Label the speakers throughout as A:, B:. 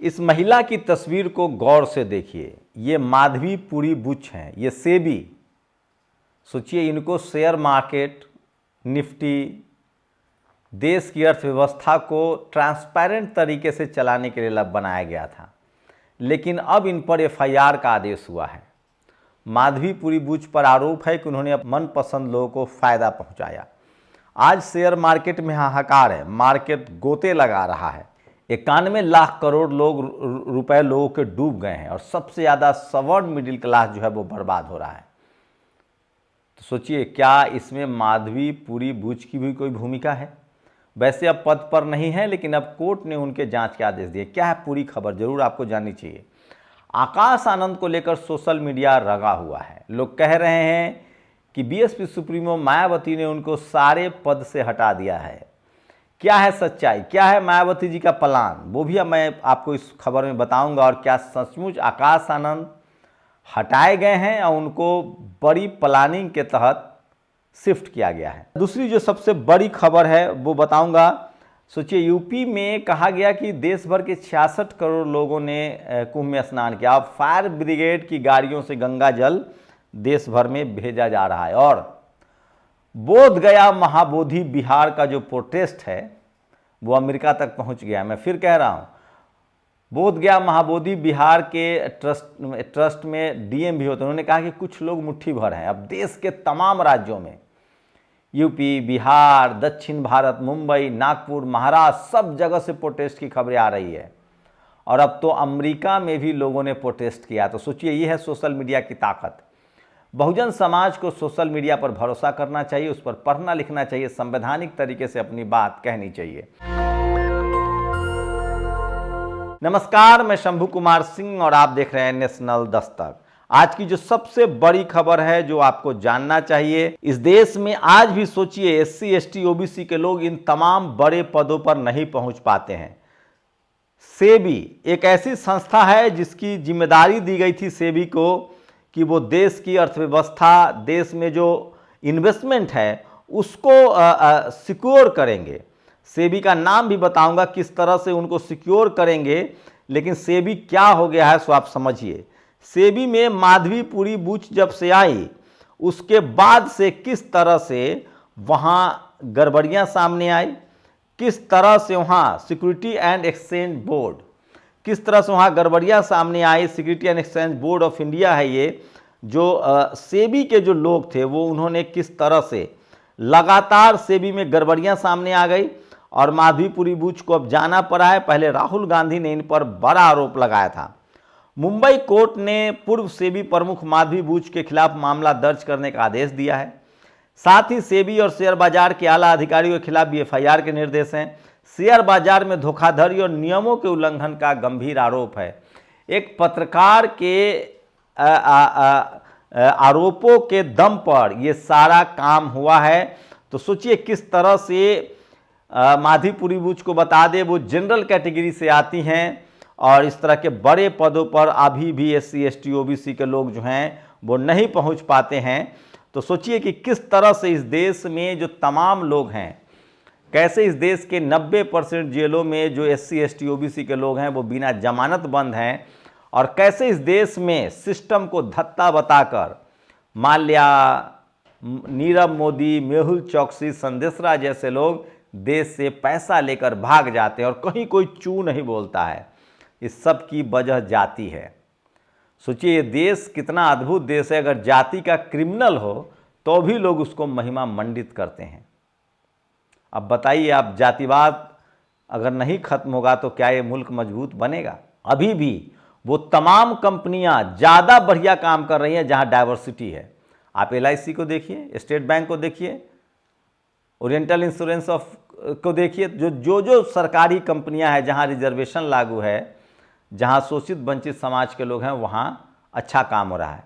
A: इस महिला की तस्वीर को गौर से देखिए। ये माधवीपुरी बुच हैं, ये सेबी। सोचिए, इनको शेयर मार्केट, निफ्टी, देश की अर्थव्यवस्था को ट्रांसपेरेंट तरीके से चलाने के लिए बनाया गया था, लेकिन अब इन पर एफआईआर का आदेश हुआ है। माधवीपुरी बुच पर आरोप है कि उन्होंने मनपसंद लोगों को फायदा पहुंचाया। आज शेयर मार्केट में हाहाकार है, मार्केट गोते लगा रहा है। 91 लाख करोड़ रुपए लोगों के डूब गए हैं और सबसे ज़्यादा सवर्ण मिडिल क्लास जो है वो बर्बाद हो रहा है। तो सोचिए, क्या इसमें माधवीपुरी बुच की भी कोई भूमिका है? वैसे अब पद पर नहीं है, लेकिन अब कोर्ट ने उनके जांच के आदेश दिए। क्या है पूरी खबर, जरूर आपको जाननी चाहिए। आकाश आनंद को लेकर सोशल मीडिया रगा हुआ है। लोग कह रहे हैं कि बीएसपी सुप्रीमो मायावती ने उनको सारे पद से हटा दिया है। क्या है सच्चाई, क्या है मायावती जी का प्लान, वो भी अब मैं आपको इस खबर में बताऊंगा। और क्या सचमुच आकाश आनंद हटाए गए हैं और उनको बड़ी प्लानिंग के तहत शिफ्ट किया गया है। दूसरी जो सबसे बड़ी खबर है वो बताऊंगा। सोचिए, यूपी में कहा गया कि देश भर के 66 करोड़ लोगों ने कुंभ में स्नान किया। अब फायर ब्रिगेड की गाड़ियों से गंगा जल देश भर में भेजा जा रहा है। और बोध गया महाबोधि बिहार का जो प्रोटेस्ट है वो अमेरिका तक पहुंच गया। मैं फिर कह रहा हूं, बोध गया महाबोधि बिहार के ट्रस्ट में डीएम भी होते हैं। उन्होंने कहा कि कुछ लोग मुट्ठी भर हैं। अब देश के तमाम राज्यों में, यूपी, बिहार, दक्षिण भारत, मुंबई, नागपुर, महाराष्ट्र, सब जगह से प्रोटेस्ट की खबरें आ रही है। और अब तो अमेरिका में भी लोगों ने प्रोटेस्ट किया। तो सोचिए, ये है सोशल मीडिया की ताकत। बहुजन समाज को सोशल मीडिया पर भरोसा करना चाहिए, उस पर पढ़ना लिखना चाहिए, संवैधानिक तरीके से अपनी बात कहनी चाहिए। नमस्कार, मैं शंभू कुमार सिंह और आप देख रहे हैं नेशनल दस्तक। आज की जो सबसे बड़ी खबर है जो आपको जानना चाहिए, इस देश में आज भी सोचिए एससी, एसटी, ओबीसी के लोग इन तमाम बड़े पदों पर नहीं पहुंच पाते हैं। सेबी एक ऐसी संस्था है जिसकी जिम्मेदारी दी गई थी सेबी को कि वो देश की अर्थव्यवस्था, देश में जो इन्वेस्टमेंट है उसको सिक्योर करेंगे। सेबी का नाम भी बताऊंगा किस तरह से उनको सिक्योर करेंगे। लेकिन सेबी क्या हो गया है सो आप समझिए। सेबी में माधवीपुरी बुच जब से आई, उसके बाद से किस तरह से वहाँ गड़बड़ियाँ सामने आई, किस तरह से वहाँ सिक्योरिटी एंड एक्सचेंज बोर्ड, किस तरह से वहाँ गड़बड़ियाँ सामने आई। Security and Exchange Board of India है ये, जो सेबी के जो लोग थे वो उन्होंने किस तरह से लगातार सेबी में गड़बड़ियाँ सामने आ गई और माधवीपुरी बुच को अब जाना पड़ा है। पहले राहुल गांधी ने इन पर बड़ा आरोप लगाया था। मुंबई कोर्ट ने पूर्व सेबी प्रमुख माधवी बुच के खिलाफ मामला दर्ज करने का आदेश दिया है। साथ ही सेबी और शेयर बाजार के आला अधिकारियों के खिलाफ भी एफआईआर के निर्देश हैं। शेयर बाजार में धोखाधड़ी और नियमों के उल्लंघन का गंभीर आरोप है। एक पत्रकार के आरोपों के दम पर यह सारा काम हुआ है। तो सोचिए किस तरह से माधवीपुरी बुच को बता दे, वो जनरल कैटेगरी से आती हैं और इस तरह के बड़े पदों पर अभी भी एससी, एसटी, ओबीसी के लोग जो हैं वो नहीं पहुंच पाते हैं। तो सोचिए कि किस तरह से इस देश में जो तमाम लोग हैं, कैसे इस देश के 90% जेलों में जो एससी, एसटी, ओबीसी के लोग हैं वो बिना जमानत बंद हैं। और कैसे इस देश में सिस्टम को धत्ता बताकर माल्या, नीरव मोदी, मेहुल चौकसी, संदेशरा जैसे लोग देश से पैसा लेकर भाग जाते हैं और कहीं कोई चू नहीं बोलता है। इस सब की वजह जाति है। सोचिए, ये देश कितना अद्भुत देश है। अगर जाति का क्रिमिनल हो तो भी लोग उसको महिमा मंडित करते हैं। अब बताइए, आप जातिवाद अगर नहीं खत्म होगा तो क्या ये मुल्क मजबूत बनेगा? अभी भी वो तमाम कंपनियां ज़्यादा बढ़िया काम कर रही हैं जहां डाइवर्सिटी है। आप एलआईसी को देखिए, स्टेट बैंक को देखिए, ओरिएंटल इंश्योरेंस को देखिए। जो सरकारी कंपनियां हैं जहां रिजर्वेशन लागू है, जहां शोषित वंचित समाज के लोग हैं, वहां अच्छा काम हो रहा है।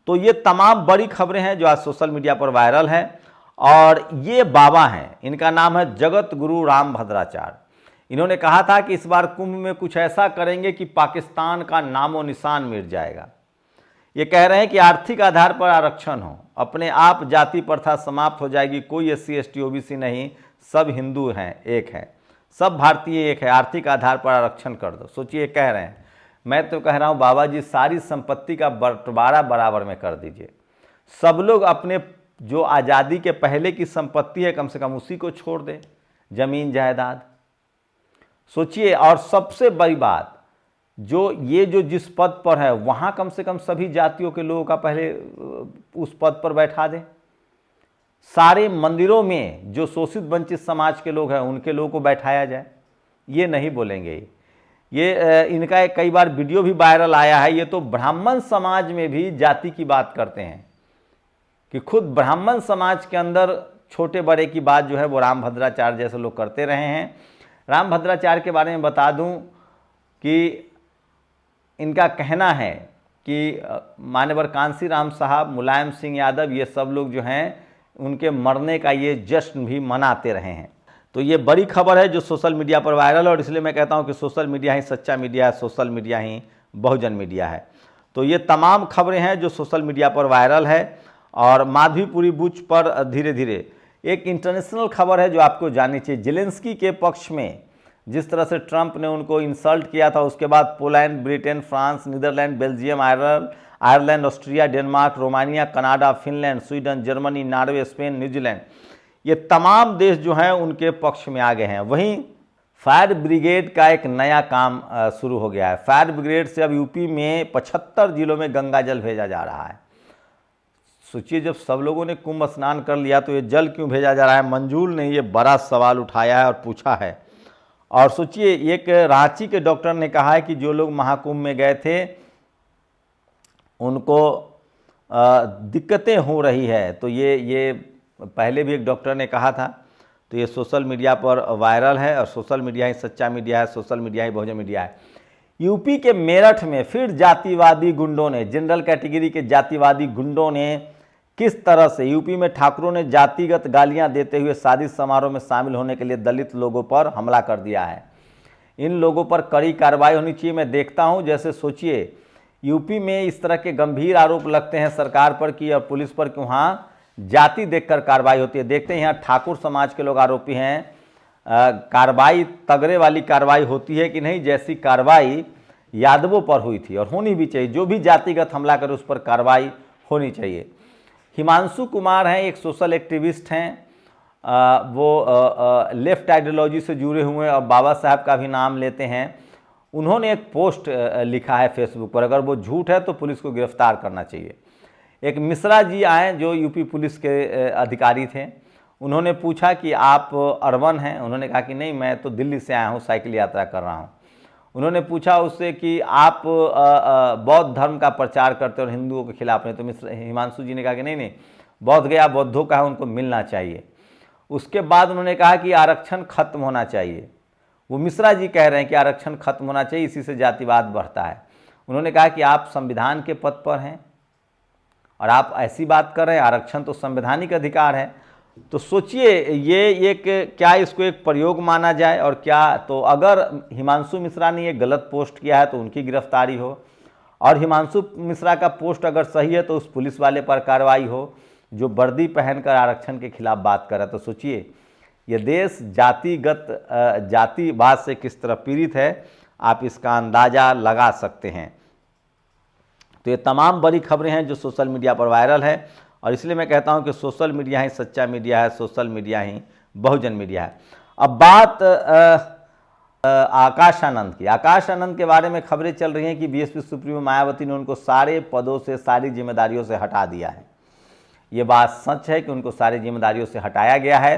A: तो ये तमाम बड़ी खबरें हैं जो आज सोशल मीडिया पर वायरल हैं। और ये बाबा हैं, इनका नाम है जगत गुरु राम भद्राचार्य। इन्होंने कहा था कि इस बार कुंभ में कुछ ऐसा करेंगे कि पाकिस्तान का नामो निशान मिट जाएगा। ये कह रहे हैं कि आर्थिक आधार पर आरक्षण हो, अपने आप जाति प्रथा समाप्त हो जाएगी, कोई एससी, एसटी, ओबीसी नहीं, सब हिंदू हैं, एक है। सब भारतीय एक है, आर्थिक आधार पर आरक्षण कर दो। सोचिए कह रहे हैं, मैं तो कह रहा हूँ बाबा जी सारी संपत्ति का बंटवारा बराबर में कर दीजिए। सब लोग अपने जो आज़ादी के पहले की संपत्ति है कम से कम उसी को छोड़ दें, जमीन जायदाद। सोचिए, और सबसे बड़ी बात, जो जिस पद पर है वहाँ कम से कम सभी जातियों के लोगों का पहले उस पद पर बैठा दें। सारे मंदिरों में जो शोषित वंचित समाज के लोग हैं उनके लोगों को बैठाया जाए। ये नहीं बोलेंगे। ये इनका कई बार वीडियो भी वायरल आया है। ये तो ब्राह्मण समाज में भी जाति की बात करते हैं कि खुद ब्राह्मण समाज के अंदर छोटे बड़े की बात जो है वो रामभद्राचार्य जैसे लोग करते रहे हैं। रामभद्राचार्य के बारे में बता दूं कि इनका कहना है कि मान्यवर कांसीराम साहब, मुलायम सिंह यादव, ये सब लोग जो हैं उनके मरने का ये जश्न भी मनाते रहे हैं। तो ये बड़ी खबर है जो सोशल मीडिया पर वायरल है, और इसलिए मैं कहता हूँ कि सोशल मीडिया ही सच्चा मीडिया है, सोशल मीडिया ही बहुजन मीडिया है। तो ये तमाम खबरें हैं जो सोशल मीडिया पर वायरल है। और माधवीपुरी बुच पर धीरे धीरे एक इंटरनेशनल खबर है जो आपको जाननी चाहिए। जेलेंस्की के पक्ष में जिस तरह से ट्रंप ने उनको इंसल्ट किया था, उसके बाद Poland, Britain, France, Netherlands, Belgium, Ireland, Austria, Denmark, Romania, Canada, Finland, Sweden, Germany, Norway, Spain, New Zealand, ये तमाम देश जो हैं उनके पक्ष में आ गए हैं। वहीं फायर ब्रिगेड का एक नया काम शुरू हो गया है। फायर ब्रिगेड से अब यूपी में 75 जिलों में गंगा जल भेजा जा रहा है। सोचिए, जब सब लोगों ने कुंभ स्नान कर लिया तो ये जल क्यों भेजा जा रहा है? मंजूर ने ये बड़ा सवाल उठाया है और पूछा है। और सोचिए, एक रांची के डॉक्टर ने कहा है कि जो लोग महाकुंभ में गए थे उनको दिक्कतें हो रही है। तो ये पहले भी एक डॉक्टर ने कहा था। तो ये सोशल मीडिया पर वायरल है, और सोशल मीडिया ही सच्चा मीडिया है, सोशल मीडिया ही बहुजन मीडिया है। यूपी के मेरठ में फिर जातिवादी गुंडों ने, जनरल कैटेगरी के जातिवादी गुंडों ने किस तरह से यूपी में ठाकुरों ने जातिगत गालियां देते हुए शादी समारोह में शामिल होने के लिए दलित लोगों पर हमला कर दिया है। इन लोगों पर कड़ी कार्रवाई होनी चाहिए। मैं देखता हूं, जैसे सोचिए यूपी में इस तरह के गंभीर आरोप लगते हैं सरकार पर कि और पुलिस पर कि वहाँ जाति देखकर कार्रवाई होती है। देखते हैं यहाँ ठाकुर समाज के लोग आरोपी हैं, कार्रवाई तगड़े वाली कार्रवाई होती है कि नहीं, जैसी कार्रवाई यादवों पर हुई थी और होनी भी चाहिए। जो भी जातिगत हमला करे उस पर कार्रवाई होनी चाहिए। हिमांशु कुमार हैं, एक सोशल एक्टिविस्ट हैं, वो लेफ्ट आइडियोलॉजी से जुड़े हुए और बाबा साहब का भी नाम लेते हैं। उन्होंने एक पोस्ट लिखा है फेसबुक पर, अगर वो झूठ है तो पुलिस को गिरफ्तार करना चाहिए। एक मिश्रा जी आए जो यूपी पुलिस के अधिकारी थे, उन्होंने पूछा कि आप अर्बन हैं? उन्होंने कहा कि नहीं, मैं तो दिल्ली से आया हूँ, साइकिल यात्रा कर रहा हूँ। उन्होंने पूछा उससे कि आप बौद्ध धर्म का प्रचार करते और हिंदुओं के खिलाफ नहीं? तो हिमांशु जी ने कहा कि नहीं, बौद्ध गया बौद्धों का है, उनको मिलना चाहिए। उसके बाद उन्होंने कहा कि आरक्षण खत्म होना चाहिए। वो मिश्रा जी कह रहे हैं कि आरक्षण खत्म होना चाहिए, इसी से जातिवाद बढ़ता है। उन्होंने कहा कि आप संविधान के पद पर हैं और आप ऐसी बात कर रहे हैं, आरक्षण तो संवैधानिक अधिकार है। तो सोचिए, ये एक क्या इसको एक प्रयोग माना जाए और क्या? तो अगर हिमांशु मिश्रा ने ये गलत पोस्ट किया है तो उनकी गिरफ्तारी हो, और हिमांशु मिश्रा का पोस्ट अगर सही है तो उस पुलिस वाले पर कार्रवाई हो जो वर्दी पहनकर आरक्षण के खिलाफ बात कर रहा है। तो सोचिए, ये देश जातिवाद से किस तरह पीड़ित है, आप इसका अंदाज़ा लगा सकते हैं। तो ये तमाम बड़ी खबरें हैं जो सोशल मीडिया पर वायरल है, और इसलिए मैं कहता हूं कि सोशल मीडिया ही सच्चा मीडिया है, सोशल मीडिया ही बहुजन मीडिया है। अब बात आकाश आनंद की। आकाश आनंद के बारे में खबरें चल रही हैं कि बीएसपी सुप्रीमो मायावती ने उनको सारे पदों से, सारी जिम्मेदारियों से हटा दिया है। ये बात सच है कि उनको सारी जिम्मेदारियों से हटाया गया है।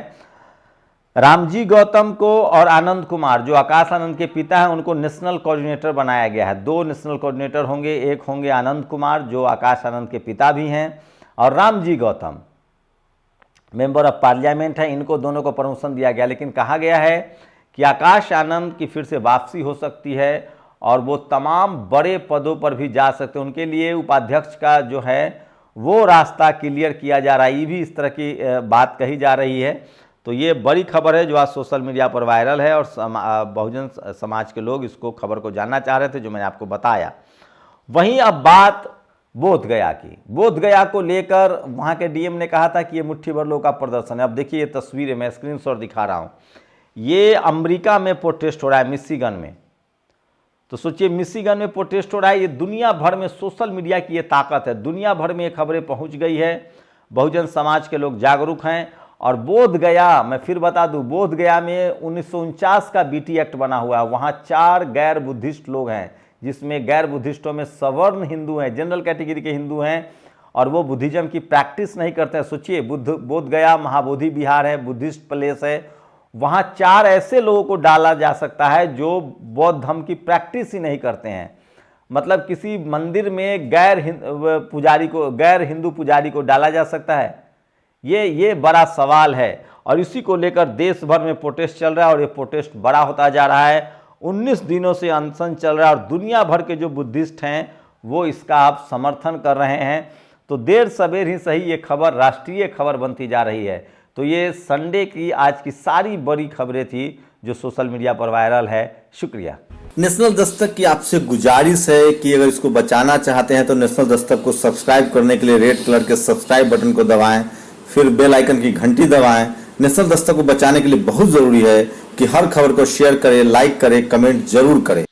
A: रामजी गौतम को और आनंद कुमार, जो आकाश आनंद के पिता हैं, उनको नेशनल कोऑर्डिनेटर बनाया गया है। 2 नेशनल कोऑर्डिनेटर होंगे, एक होंगे आनंद कुमार जो आकाश आनंद के पिता भी हैं, और Ramji Gautam member of parliament है। इनको दोनों को प्रमोशन दिया गया, लेकिन कहा गया है कि आकाश आनंद की फिर से वापसी हो सकती है और वो तमाम बड़े पदों पर भी जा सकते हैं। उनके लिए उपाध्यक्ष का जो है वो रास्ता क्लियर किया जा रहा है। ये भी इस तरह की बात कही जा रही है। तो ये बड़ी खबर है जो आज सोशल मीडिया पर वायरल है, और बहुजन समाज के लोग इसको खबर को जानना चाह रहे थे, जो मैंने आपको बताया। वहीं अब बात बोधगया की। बोधगया को लेकर वहाँ के डीएम ने कहा था कि ये मुट्ठी भर लोगों का प्रदर्शन है। अब देखिए ये तस्वीरें, मैं स्क्रीनशॉट दिखा रहा हूँ। ये अमेरिका में प्रोटेस्ट हो रहा है, मिशिगन में। तो सोचिए, मिशिगन में प्रोटेस्ट हो रहा है। ये दुनिया भर में सोशल मीडिया की ये ताकत है, दुनिया भर में ये खबरें पहुंच गई है, बहुजन समाज के लोग जागरूक हैं। और बोधगया, मैं फिर बता दूं, बोधगया में 1949 का बीटी एक्ट बना हुआ है। वहाँ 4 गैर बुद्धिस्ट लोग हैं, जिसमें गैर बुद्धिस्टों में सवर्ण हिंदू हैं, जनरल कैटेगरी के हिंदू हैं, और वो बुद्धिज्म की प्रैक्टिस नहीं करते हैं। सोचिए, बोधगया महाबोधि विहार है, बुद्धिस्ट प्लेस है, वहाँ 4 ऐसे लोगों को डाला जा सकता है जो बौद्ध धर्म की प्रैक्टिस ही नहीं करते हैं। मतलब किसी मंदिर में गैर हिंदू पुजारी को डाला जा सकता है? ये बड़ा सवाल है। और इसी को लेकर देश भर में प्रोटेस्ट चल रहा है, और ये प्रोटेस्ट बड़ा होता जा रहा है। 19 दिनों से अनशन चल रहा है, और दुनिया भर के जो बुद्धिस्ट हैं वो इसका आप समर्थन कर रहे हैं। तो देर सवेर ही सही, ये खबर राष्ट्रीय खबर बनती जा रही है। तो ये संडे की आज की सारी बड़ी खबरें थी जो सोशल मीडिया पर वायरल है। शुक्रिया।
B: नेशनल दस्तक की आपसे गुजारिश है कि अगर इसको बचाना चाहते हैं तो नेशनल दस्तक को सब्सक्राइब करने के लिए रेड कलर के सब्सक्राइब बटन को दबाएं, फिर बेल आइकन की घंटी दबाएं। नेशनल दस्तक को बचाने के लिए बहुत जरूरी है कि हर खबर को शेयर करें, लाइक करें, कमेंट जरूर करें।